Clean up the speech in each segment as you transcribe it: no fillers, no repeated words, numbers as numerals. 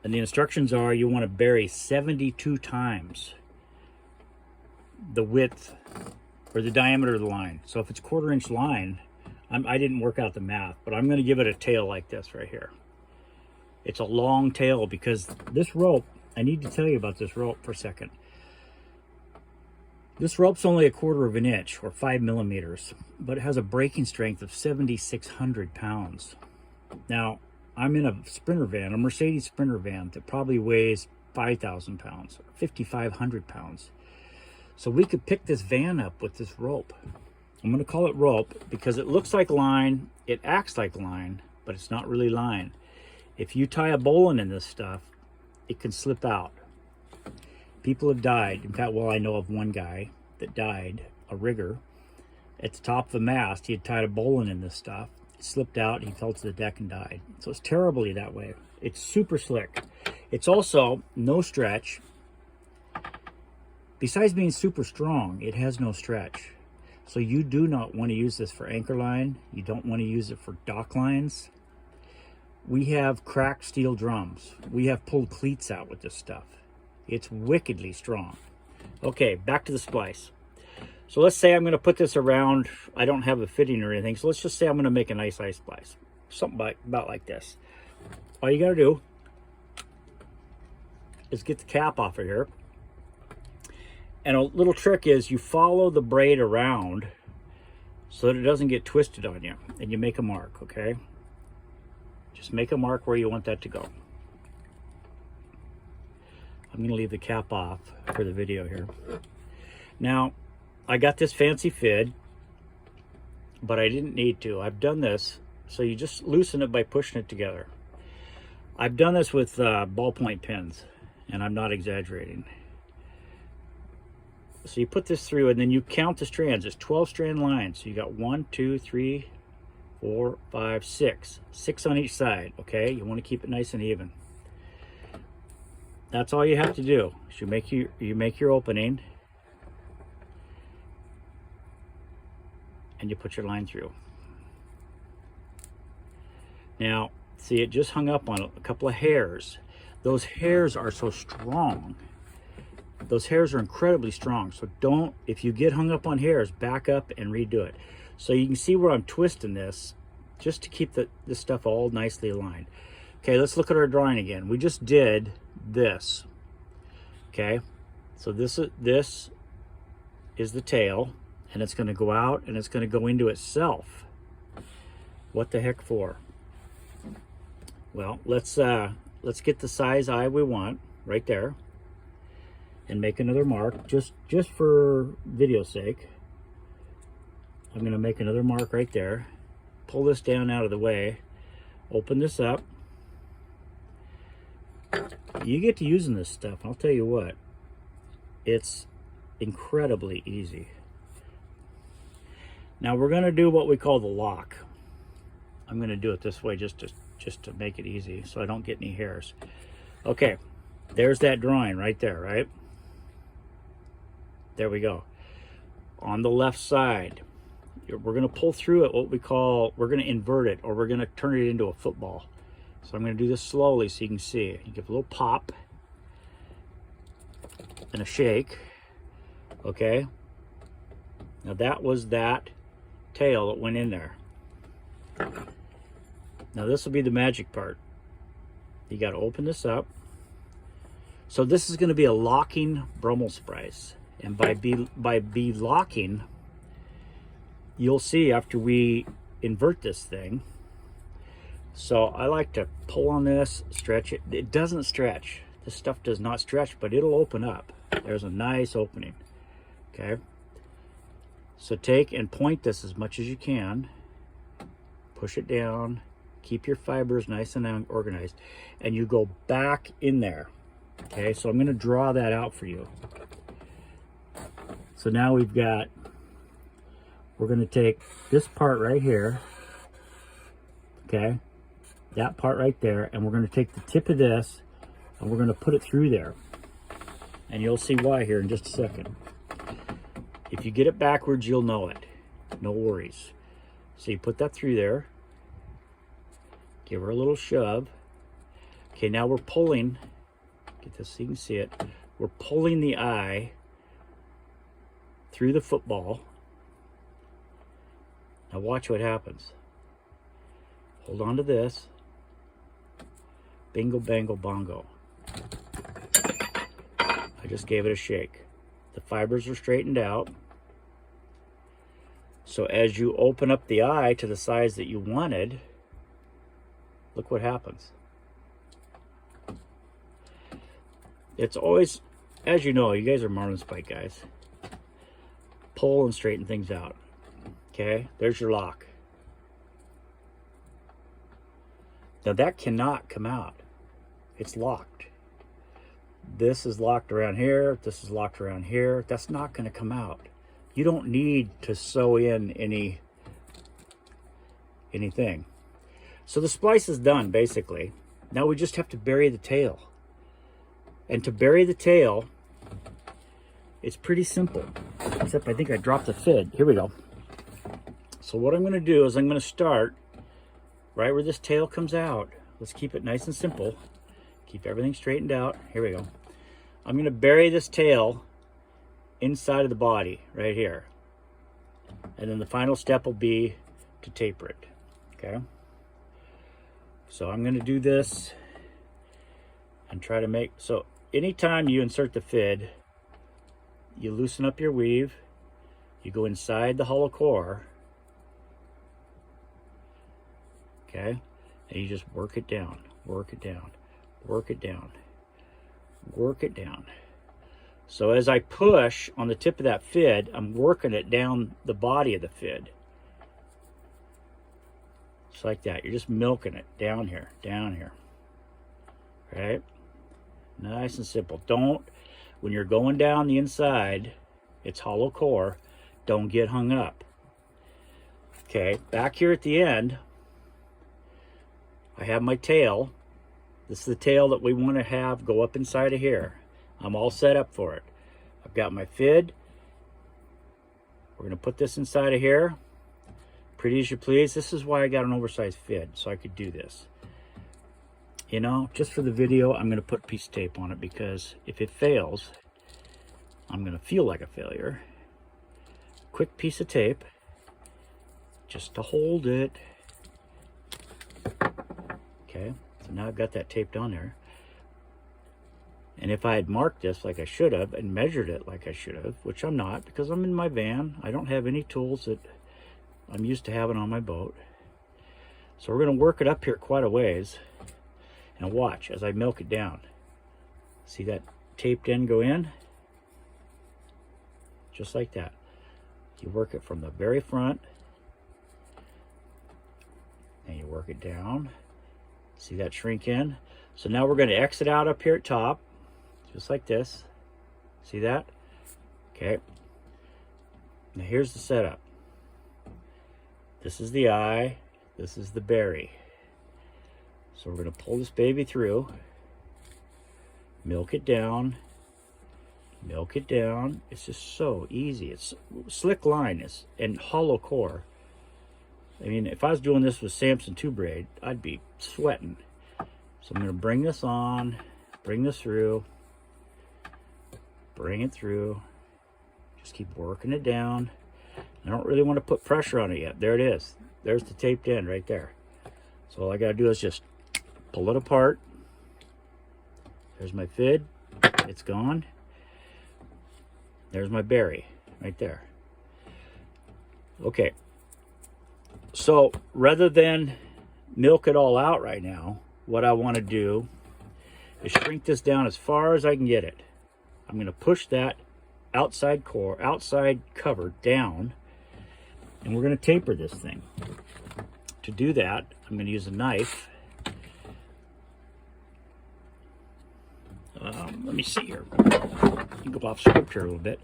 And the instructions are you want to bury 72 times the width or the diameter of the line. So if it's 1/4 inch line, I didn't work out the math, but I'm going to give it a tail like this right here. It's a long tail because this rope, I need to tell you about this rope for a second. This rope's only 1/4 inch or 5 millimeters, but it has a breaking strength of 7,600 pounds. Now, I'm in a Sprinter van, a Mercedes Sprinter van that probably weighs 5,000 pounds, 5,500 pounds. So we could pick this van up with this rope. I'm going to call it rope because it looks like line, it acts like line, but it's not really line. If you tie a bowline in this stuff, it can slip out. People have died. In fact, well, I know of one guy that died, a rigger. At the top of a mast, he had tied a bowline in this stuff. It slipped out, he fell to the deck and died. So it's terribly that way. It's super slick. It's also no stretch. Besides being super strong, it has no stretch. So you do not want to use this for anchor line. You don't want to use it for dock lines. We have cracked steel drums. We have pulled cleats out with this stuff. It's wickedly strong. Okay, back to the splice. So let's say I'm going to put this around. I don't have a fitting or anything. So let's just say I'm going to make a nice ice splice. Something about like this. All you got to do is get the cap off of here. And a little trick is you follow the braid around so that it doesn't get twisted on you. And you make a mark, okay? Just make a mark where you want that to go. I'm going to leave the cap off for the video here. Now, I got this fancy fid, but I didn't need to. I've done this, so you just loosen it by pushing it together. I've done this with ballpoint pins, and I'm not exaggerating. So you put this through, and then you count the strands. It's 12 strand lines. So you got 1, 2, 3, 4, 5, 6. 6 on each side, okay? You want to keep it nice and even. That's all you have to do. So you make your opening, and you put your line through. Now, see, it just hung up on a couple of hairs. Those hairs are so strong. Those hairs are incredibly strong. So don't, if you get hung up on hairs, back up and redo it. So you can see where I'm twisting this just to keep this stuff all nicely aligned. Okay, let's look at our drawing again. We just did this. Okay, so this is the tail, and it's going to go out and it's going to go into itself. What the heck for? Well, let's get the size eye we want right there, and make another mark just for video's sake. I'm going to make another mark right there. Pull this down out of the way. Open this up. You get to using this stuff, and I'll tell you what, it's incredibly easy. Now we're going to do what we call the lock. I'm going to do it this way just to make it easy so I don't get any hairs. Okay, there's that drawing right there, right? There we go. On the left side, we're going to pull through it what we call, we're going to invert it, or we're going to turn it into a football. So I'm going to do this slowly so you can see. You give a little pop and a shake. Okay. Now that was that tail that went in there. Now this will be the magic part. You got to open this up. So this is going to be a locking Brummel splice. And by be locking, you'll see after we invert this thing. So I like to pull on this, stretch it. It doesn't stretch. This stuff does not stretch, but it'll open up. There's a nice opening. Okay. So take and point this as much as you can. Push it down. Keep your fibers nice and organized. And you go back in there. Okay, so I'm going to draw that out for you. So now we're going to take this part right here. Okay. That part right there, and we're going to take the tip of this and we're going to put it through there, and you'll see why here in just a second. If you get it backwards, you'll know it. No worries. So you put that through there, give her a little shove, Okay, now we're pulling, get this so you can see it. We're pulling the eye through the football. Now watch what happens. Hold on to this. Bingo, bango, bongo. I just gave it a shake. The fibers are straightened out. So as you open up the eye to the size that you wanted, look what happens. It's always, as you know, you guys are Marlinspike guys. Pull and straighten things out. Okay, there's your lock. Now that cannot come out. It's locked. This is locked around here. This is locked around here. That's not going to come out. You don't need to sew in anything. So the splice is done, basically. Now we just have to bury the tail. And to bury the tail, it's pretty simple. Except I think I dropped the fid. Here we go. So what I'm going to do is I'm going to start right where this tail comes out. Let's keep it nice and simple. Keep everything straightened out. Here we go. I'm going to bury this tail inside of the body right here. And then the final step will be to taper it. Okay. So I'm going to do this and try to make, so anytime you insert the fid, you loosen up your weave, you go inside the hollow core, okay, and you just work it down, work it down, work it down, work it down. So as I push on the tip of that fid, I'm working it down the body of the fid. Just like that. You're just milking it down here, right? Nice and simple. Don't, when you're going down the inside, it's hollow core, don't get hung up. Okay, back here at the end, I have my tail. This is the tail that we want to have go up inside of here. I'm all set up for it. I've got my fid. We're going to put this inside of here. Pretty as you please. This is why I got an oversized fid, so I could do this. You know, just for the video, I'm going to put a piece of tape on it because if it fails, I'm going to feel like a failure. Quick piece of tape, just to hold it. Okay, so now I've got that taped on there. And if I had marked this like I should have and measured it like I should have, which I'm not because I'm in my van, I don't have any tools that I'm used to having on my boat. So we're going to work it up here quite a ways. And watch as I milk it down. See that taped end go in? Just like that. You work it from the very front. And you work it down. See that shrink in? So now we're going to exit out up here at top. Just like this. See that? Okay. Now here's the setup. This is the eye. This is the berry. So we're going to pull this baby through, milk it down, milk it down. It's just so easy. It's slick line and hollow core. I mean, if I was doing this with Samson 2 braid, I'd be sweating. So I'm going to bring this on, bring this through, bring it through. Just keep working it down. I don't really want to put pressure on it yet. There it is. There's the taped end right there. So all I got to do is just pull it apart. There's my fid. It's gone. There's my berry right there. Okay. So rather than milk it all out right now, what I want to do is shrink this down as far as I can get it. I'm going to push that outside core, outside cover down, and we're going to taper this thing. To do that, I'm going to use a knife. Let me see here. Go off script here a little bit.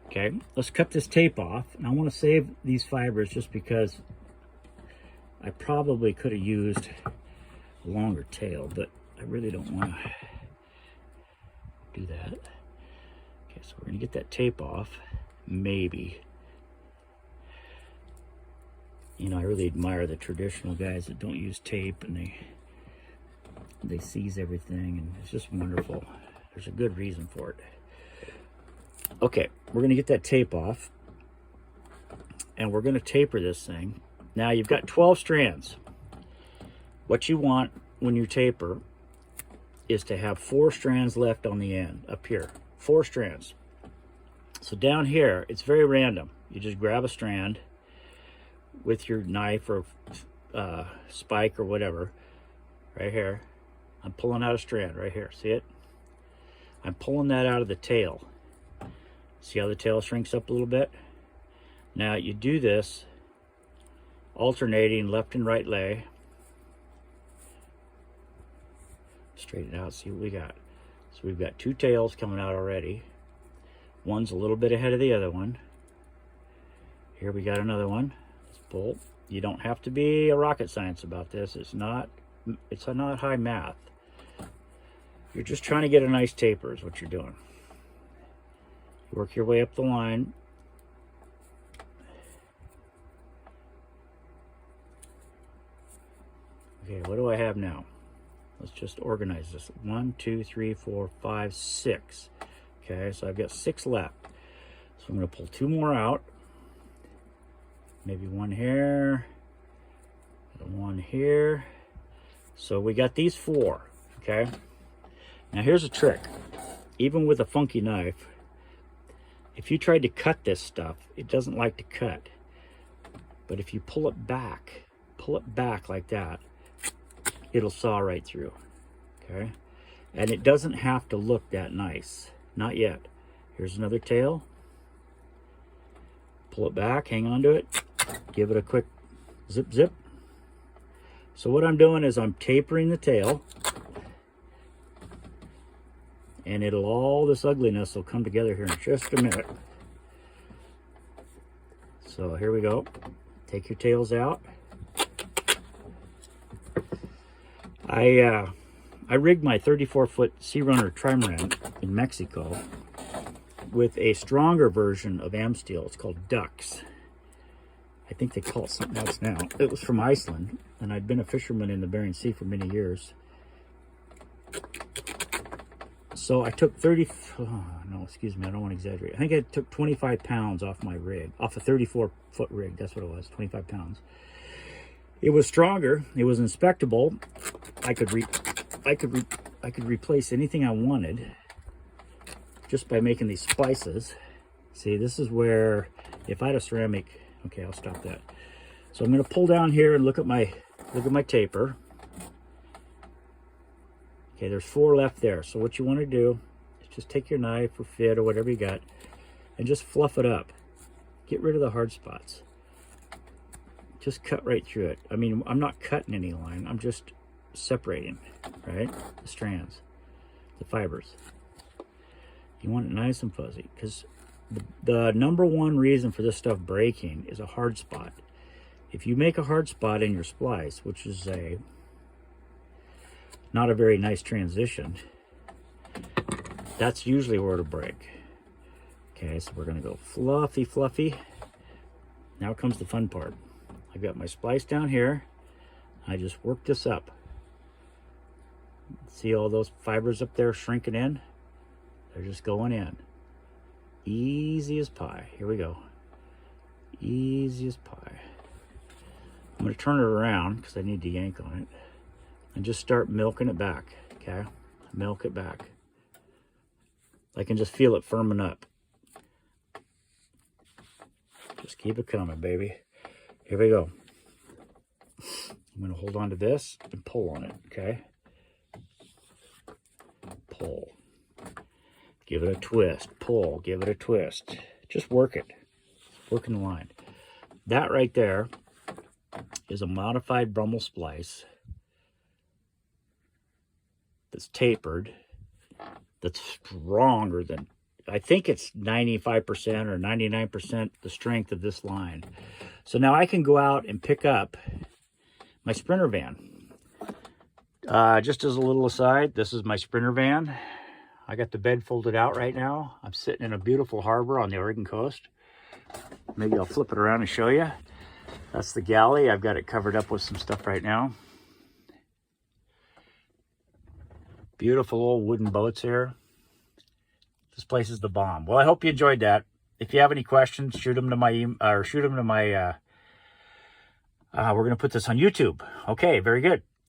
Okay, let's cut this tape off. And I want to save these fibers just because I probably could have used a longer tail, but I really don't want to do that. Okay, so we're going to get that tape off. Maybe. You know, I really admire the traditional guys that don't use tape and they they seize everything, and it's just wonderful. There's a good reason for it. Okay, we're going to get that tape off, and we're going to taper this thing. Now you've got 12 strands. What you want when you taper is to have 4 strands left on the end up here. 4 strands. So down here, it's very random. You just grab a strand with your knife or spike or whatever, right here. I'm pulling out a strand right here. See it? I'm pulling that out of the tail. See how the tail shrinks up a little bit? Now you do this alternating left and right lay. Straighten it out, see what we got. So we've got 2 tails coming out already. One's a little bit ahead of the other one. Here we got another one. Let's pull. You don't have to be a rocket science about this. It's not high math. You're just trying to get a nice taper is what you're doing. Work your way up the line. Okay, what do I have now? Let's just organize this. 1, 2, 3, 4, 5, 6. Okay, so I've got 6 left. So I'm going to pull 2 more out. Maybe 1 here. 1 here. So we got these 4. Okay. Now here's a trick. Even with a funky knife, if you tried to cut this stuff, it doesn't like to cut. But if you pull it back like that, it'll saw right through. Okay. And it doesn't have to look that nice. Not yet. Here's another tail. Pull it back, hang on to it, give it a quick zip zip. So what I'm doing is I'm tapering the tail, and all this ugliness will come together here in just a minute. So here we go. Take your tails out. I rigged my 34-foot Sea Runner trimaran in Mexico with a stronger version of Amsteel. It's called Dux. I think they call it something else now. It was from Iceland, and I'd been a fisherman in the Bering Sea for many years. So I took excuse me, I don't want to exaggerate. I think I took 25 pounds off my rig, off a 34-foot rig. That's what it was, 25 pounds. It was stronger. It was inspectable. I could replace anything I wanted just by making these splices. See, this is where, if I had a ceramic, okay, I'll stop that. So I'm going to pull down here and look at my taper. Okay, there's 4 left there. So what you want to do is just take your knife or fit or whatever you got and just fluff it up. Get rid of the hard spots. Just cut right through it. I mean, I'm not cutting any line. I'm just separating, right? The strands, the fibers. You want it nice and fuzzy, because the number 1 reason for this stuff breaking is a hard spot. If you make a hard spot in your splice, which is not a very nice transition, that's usually where it'll break. Okay, so we're going to go fluffy, fluffy. Now comes the fun part. I've got my splice down here. I just work this up. See all those fibers up there shrinking in? They're just going in. Easy as pie. Here we go. Easy as pie. I'm going to turn it around because I need to yank on it. And just start milking it back. Okay? Milk it back. I can just feel it firming up. Just keep it coming, baby. Here we go. I'm going to hold on to this and pull on it, okay? Pull. Give it a twist. Pull. Give it a twist. Just work it. Working the line. That right there is a modified Brummel splice that's tapered, that's stronger than, I think it's 95% or 99% the strength of this line. So now I can go out and pick up my Sprinter van. Just as a little aside, this is my Sprinter van. I got the bed folded out right now. I'm sitting in a beautiful harbor on the Oregon coast. Maybe I'll flip it around and show you. That's the galley. I've got it covered up with some stuff right now. Beautiful old wooden boats here. This place is the bomb. Well, I hope you enjoyed that. If you have any questions, shoot them to my email, or shoot them to my, we're going to put this on YouTube. Okay, very good.